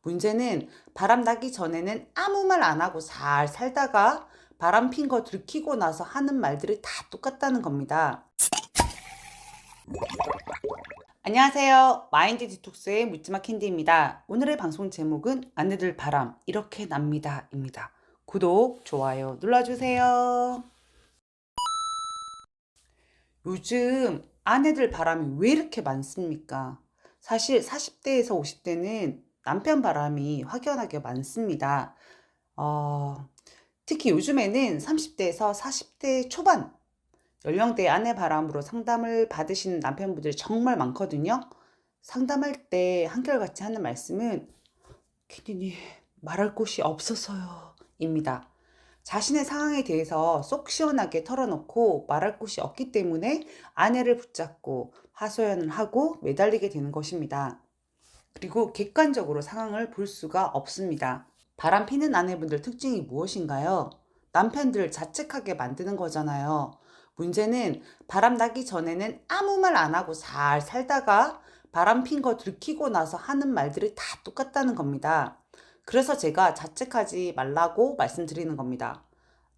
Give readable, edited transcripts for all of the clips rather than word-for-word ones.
문제는 바람 나기 전에는 아무 말 안 하고 잘 살다가 바람 핀 거 들키고 나서 하는 말들이 다 똑같다는 겁니다. 안녕하세요. 마인드 디톡스의 묻지마 캔디입니다. 오늘의 방송 제목은 아내들 바람 이렇게 납니다 입니다. 구독, 좋아요 눌러주세요. 요즘 아내들 바람이 왜 이렇게 많습니까? 사실 40대에서 50대는 남편 바람이 확연하게 많습니다. 특히 요즘에는 30대에서 40대 초반 연령대 아내 바람으로 상담을 받으시는 남편분들이 정말 많거든요. 상담할 때 한결같이 하는 말씀은 캔디님 말할 곳이 없어서요 입니다. 자신의 상황에 대해서 속 시원하게 털어놓고 말할 곳이 없기 때문에 아내를 붙잡고 하소연을 하고 매달리게 되는 것입니다. 그리고 객관적으로 상황을 볼 수가 없습니다. 바람 피는 아내분들 특징이 무엇인가요? 남편들 자책하게 만드는 거잖아요. 문제는 바람 나기 전에는 아무 말 안 하고 잘 살다가 바람 핀 거 들키고 나서 하는 말들이 다 똑같다는 겁니다. 그래서 제가 자책하지 말라고 말씀드리는 겁니다.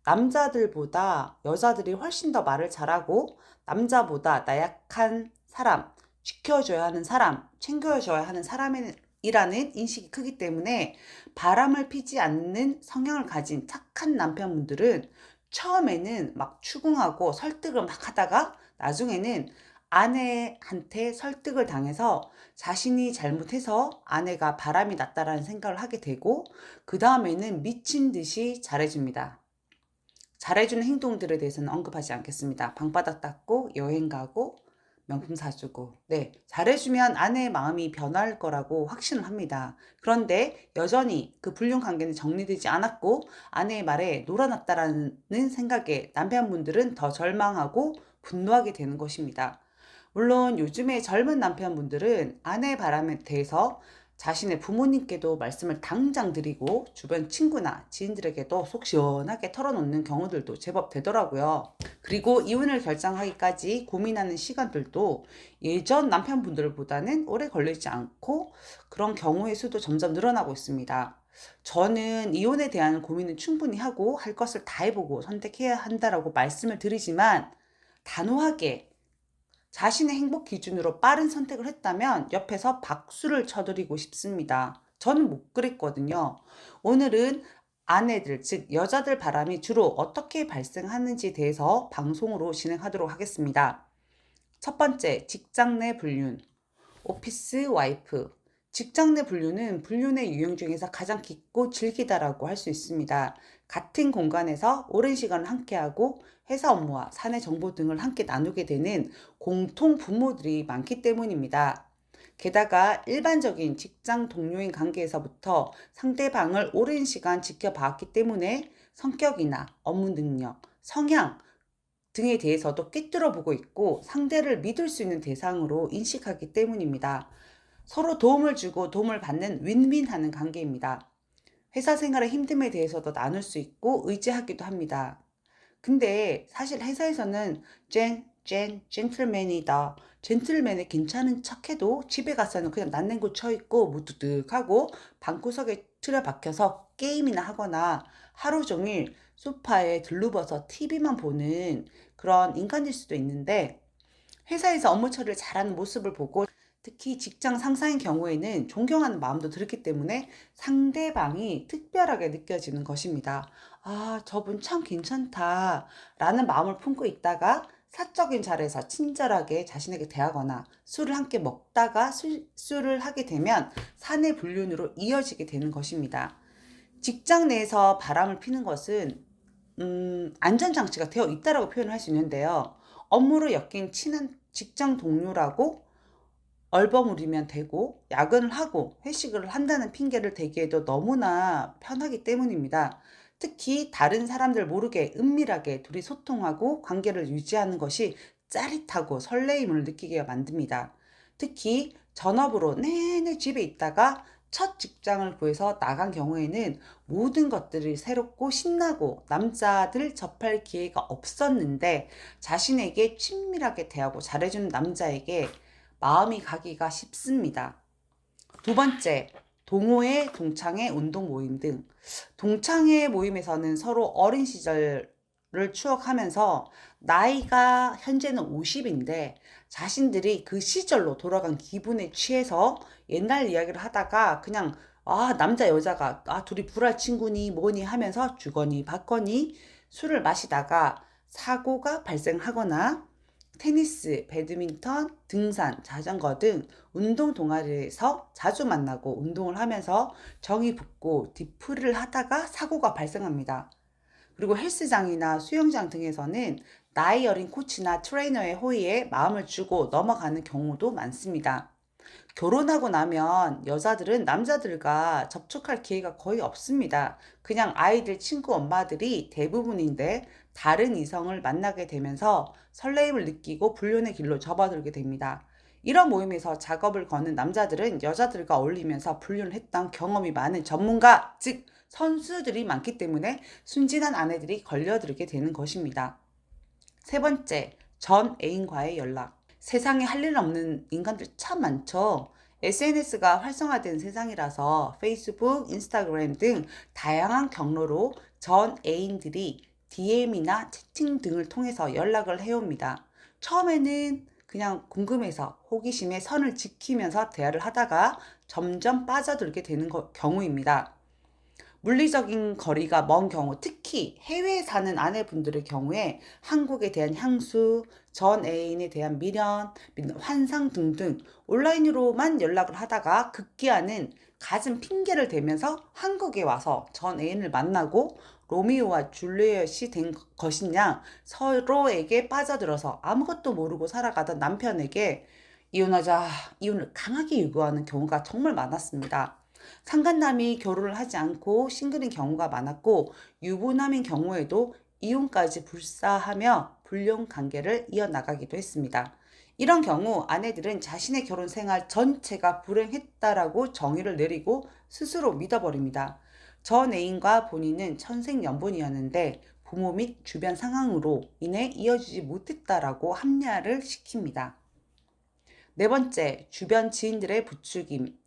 남자들보다 여자들이 훨씬 더 말을 잘하고 남자보다 나약한 사람, 지켜줘야 하는 사람, 챙겨줘야 하는 사람이라는 인식이 크기 때문에 바람을 피지 않는 성향을 가진 착한 남편분들은 처음에는 막 추궁하고 설득을 막 하다가 나중에는 아내한테 설득을 당해서 자신이 잘못해서 아내가 바람이 났다라는 생각을 하게 되고 그 다음에는 미친 듯이 잘해줍니다. 잘해주는 행동들에 대해서는 언급하지 않겠습니다. 방바닥 닦고 여행 가고 명품 사주고 네, 잘해주면 아내의 마음이 변할 거라고 확신을 합니다. 그런데 여전히 그 불륜 관계는 정리되지 않았고 아내의 말에 놀아났다라는 생각에 남편분들은 더 절망하고 분노하게 되는 것입니다. 물론 요즘의 젊은 남편분들은 아내의 바람에 대해서 자신의 부모님께도 말씀을 당장 드리고 주변 친구나 지인들에게도 속 시원하게 털어놓는 경우들도 제법 되더라고요. 그리고 이혼을 결정하기까지 고민하는 시간들도 예전 남편분들보다는 오래 걸리지 않고 그런 경우의 수도 점점 늘어나고 있습니다. 저는 이혼에 대한 고민은 충분히 하고 할 것을 다 해보고 선택해야 한다라고 말씀을 드리지만 단호하게 자신의 행복 기준으로 빠른 선택을 했다면 옆에서 박수를 쳐드리고 싶습니다. 저는 못 그랬거든요. 오늘은 아내들, 즉 여자들 바람이 주로 어떻게 발생하는지에 대해서 방송으로 진행하도록 하겠습니다. 첫 번째, 직장 내 불륜. 오피스 와이프. 직장 내 불륜은 불륜의 유형 중에서 가장 깊고 질기다라고 할 수 있습니다. 같은 공간에서 오랜 시간을 함께하고 회사 업무와 사내 정보 등을 함께 나누게 되는 공통 부모들이 많기 때문입니다. 게다가 일반적인 직장 동료인 관계에서부터 상대방을 오랜 시간 지켜봤기 때문에 성격이나 업무 능력, 성향 등에 대해서도 꿰뚫어 보고 있고 상대를 믿을 수 있는 대상으로 인식하기 때문입니다. 서로 도움을 주고 도움을 받는 윈윈하는 관계입니다. 회사 생활의 힘듦에 대해서도 나눌 수 있고 의지하기도 합니다. 근데 사실 회사에서는 젠틀맨이다. 젠틀맨의 괜찮은 척해도 집에 가서는 그냥 난냉구 쳐있고 무드득하고 방구석에 틀어박혀서 게임이나 하거나 하루 종일 소파에 들르버서 TV만 보는 그런 인간일 수도 있는데 회사에서 업무 처리를 잘하는 모습을 보고 특히 직장 상사인 경우에는 존경하는 마음도 들기 때문에 상대방이 특별하게 느껴지는 것입니다. 아, 저분 참 괜찮다 라는 마음을 품고 있다가 사적인 자리에서 친절하게 자신에게 대하거나 술을 함께 먹다가 술을 하게 되면 사내 불륜으로 이어지게 되는 것입니다. 직장 내에서 바람을 피는 것은 안전장치가 되어 있다라고 표현을 할 수 있는데요. 업무로 엮인 친한 직장 동료라고 얼버무리면 되고 야근을 하고 회식을 한다는 핑계를 대기에도 너무나 편하기 때문입니다. 특히 다른 사람들 모르게 은밀하게 둘이 소통하고 관계를 유지하는 것이 짜릿하고 설레임을 느끼게 만듭니다. 특히 전업으로 내내 집에 있다가 첫 직장을 구해서 나간 경우에는 모든 것들이 새롭고 신나고 남자들 접할 기회가 없었는데 자신에게 친밀하게 대하고 잘해주는 남자에게 마음이 가기가 쉽습니다. 두 번째, 동호회, 동창회, 운동 모임 등 동창회 모임에서는 서로 어린 시절을 추억하면서 나이가 현재는 50인데 자신들이 그 시절로 돌아간 기분에 취해서 옛날 이야기를 하다가 그냥 남자 여자가 둘이 불알 친구니 뭐니 하면서 주거니 받거니 술을 마시다가 사고가 발생하거나 테니스, 배드민턴, 등산, 자전거 등 운동 동아리에서 자주 만나고 운동을 하면서 정이 붙고 뒤풀이를 하다가 사고가 발생합니다. 그리고 헬스장이나 수영장 등에서는 나이 어린 코치나 트레이너의 호의에 마음을 주고 넘어가는 경우도 많습니다. 결혼하고 나면 여자들은 남자들과 접촉할 기회가 거의 없습니다. 그냥 아이들 친구 엄마들이 대부분인데 다른 이성을 만나게 되면서 설레임을 느끼고 불륜의 길로 접어들게 됩니다. 이런 모임에서 작업을 거는 남자들은 여자들과 어울리면서 불륜을 했던 경험이 많은 전문가, 즉 선수들이 많기 때문에 순진한 아내들이 걸려들게 되는 것입니다. 세 번째, 전 애인과의 연락. 세상에 할 일 없는 인간들 참 많죠. SNS가 활성화된 세상이라서 페이스북, 인스타그램 등 다양한 경로로 전 애인들이 DM이나 채팅 등을 통해서 연락을 해옵니다. 처음에는 그냥 궁금해서 호기심에 선을 지키면서 대화를 하다가 점점 빠져들게 되는 경우입니다. 물리적인 거리가 먼 경우, 특히 해외에 사는 아내분들의 경우에 한국에 대한 향수, 전 애인에 대한 미련, 환상 등등 온라인으로만 연락을 하다가 급기야는 갖은 핑계를 대면서 한국에 와서 전 애인을 만나고 로미오와 줄리엣이 된 것이냐 서로에게 빠져들어서 아무것도 모르고 살아가던 남편에게 이혼하자, 이혼을 강하게 요구하는 경우가 정말 많았습니다. 상간남이 결혼을 하지 않고 싱글인 경우가 많았고 유부남인 경우에도 이혼까지 불사하며 불륜 관계를 이어나가기도 했습니다. 이런 경우 아내들은 자신의 결혼 생활 전체가 불행했다라고 정의를 내리고 스스로 믿어버립니다. 전 애인과 본인은 천생연분이었는데 부모 및 주변 상황으로 인해 이어지지 못했다라고 합리화를 시킵니다. 네 번째, 주변 지인들의 부추김.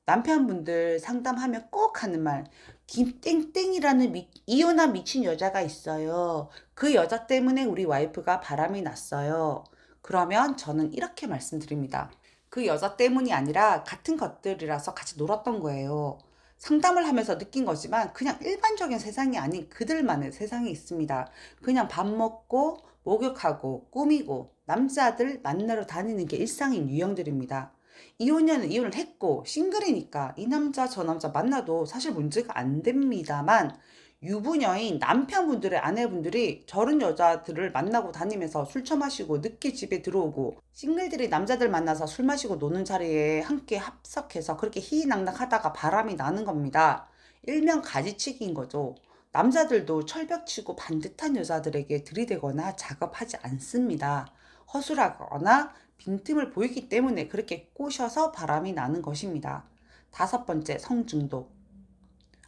남편분들 상담하면 꼭 하는 말, 김땡땡이라는 이혼한 미친 여자가 있어요. 그 여자 때문에 우리 와이프가 바람이 났어요. 그러면 저는 이렇게 말씀드립니다. 그 여자 때문이 아니라 같은 것들이라서 같이 놀았던 거예요. 상담을 하면서 느낀 거지만 그냥 일반적인 세상이 아닌 그들만의 세상이 있습니다. 그냥 밥 먹고 목욕하고 꾸미고 남자들 만나러 다니는 게 일상인 유형들입니다. 이혼녀는 이혼을 했고 싱글이니까 이 남자 저 남자 만나도 사실 문제가 안 됩니다만 유부녀인 남편분들의 아내분들이 저런 여자들을 만나고 다니면서 술 처마시고 늦게 집에 들어오고 싱글들이 남자들 만나서 술 마시고 노는 자리에 함께 합석해서 그렇게 희희낙낙하다가 바람이 나는 겁니다. 일명 가지치기인 거죠. 남자들도 철벽치고 반듯한 여자들에게 들이대거나 작업하지 않습니다. 허술하거나 빈틈을 보이기 때문에 그렇게 꼬셔서 바람이 나는 것입니다. 다섯 번째, 성중독.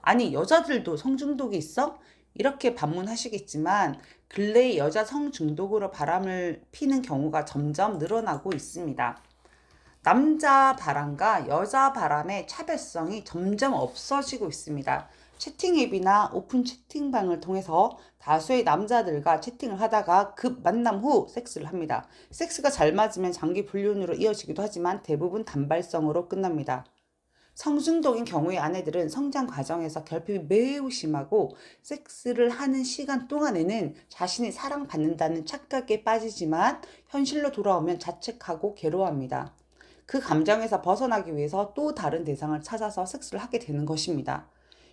아니, 여자들도 성중독이 있어? 이렇게 반문하시겠지만 근래에 여자 성중독으로 바람을 피는 경우가 점점 늘어나고 있습니다. 남자 바람과 여자 바람의 차별성이 점점 없어지고 있습니다. 채팅 앱이나 오픈 채팅방을 통해서 다수의 남자들과 채팅을 하다가 급 만남 후 섹스를 합니다. 섹스가 잘 맞으면 장기 불륜으로 이어지기도 하지만 대부분 단발성으로 끝납니다. 성중독인 경우의 아내들은 성장 과정에서 결핍이 매우 심하고 섹스를 하는 시간 동안에는 자신이 사랑받는다는 착각에 빠지지만 현실로 돌아오면 자책하고 괴로워합니다. 그 감정에서 벗어나기 위해서 또 다른 대상을 찾아서 섹스를 하게 되는 것입니다.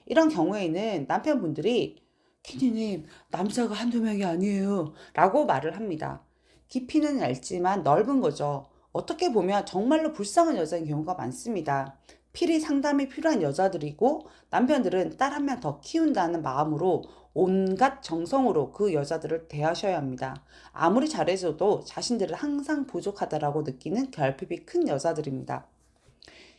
이런 경우에는 남편분들이 키니님, 남자가 한두 명이 아니에요 라고 말을 합니다. 깊이는 얇지만 넓은 거죠. 어떻게 보면 정말로 불쌍한 여자인 경우가 많습니다. 필히 상담이 필요한 여자들이고 남편들은 딸 한 명 더 키운다는 마음으로 온갖 정성으로 그 여자들을 대하셔야 합니다. 아무리 잘해줘도 자신들은 항상 부족하다라고 느끼는 결핍이 큰 여자들입니다.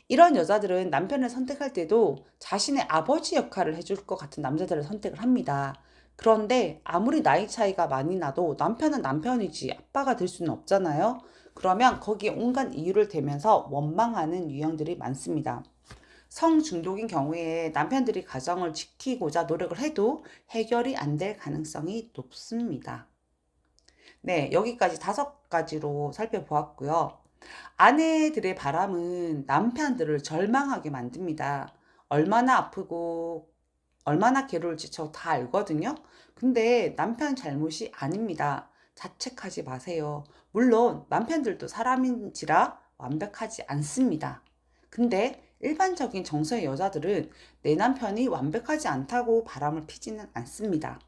이런 여자들은 남편을 선택할 때도 자신의 아버지 역할을 해줄 것 같은 남자들을 선택을 합니다. 그런데 아무리 나이 차이가 많이 나도 남편은 남편이지 아빠가 될 수는 없잖아요. 그러면 거기에 온갖 이유를 대면서 원망하는 유형들이 많습니다. 성중독인 경우에 남편들이 가정을 지키고자 노력을 해도 해결이 안 될 가능성이 높습니다. 네, 여기까지 5가지로 살펴보았고요. 아내들의 바람은 남편들을 절망하게 만듭니다. 얼마나 아프고 얼마나 괴로울지 저 다 알거든요. 근데 남편 잘못이 아닙니다. 자책하지 마세요. 물론 남편들도 사람인지라 완벽하지 않습니다. 근데 일반적인 정서의 여자들은 내 남편이 완벽하지 않다고 바람을 피지는 않습니다.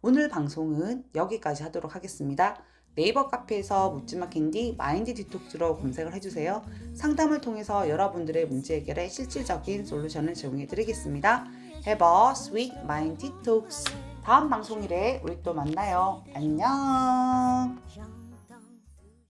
오늘 방송은 여기까지 하도록 하겠습니다. 네이버 카페에서 묻지마 캔디 마인드 디톡스로 검색을 해주세요. 상담을 통해서 여러분들의 문제 해결에 실질적인 솔루션을 제공해 드리겠습니다. Have a sweet mind detox. 다음 방송일에 우리 또 만나요. 안녕.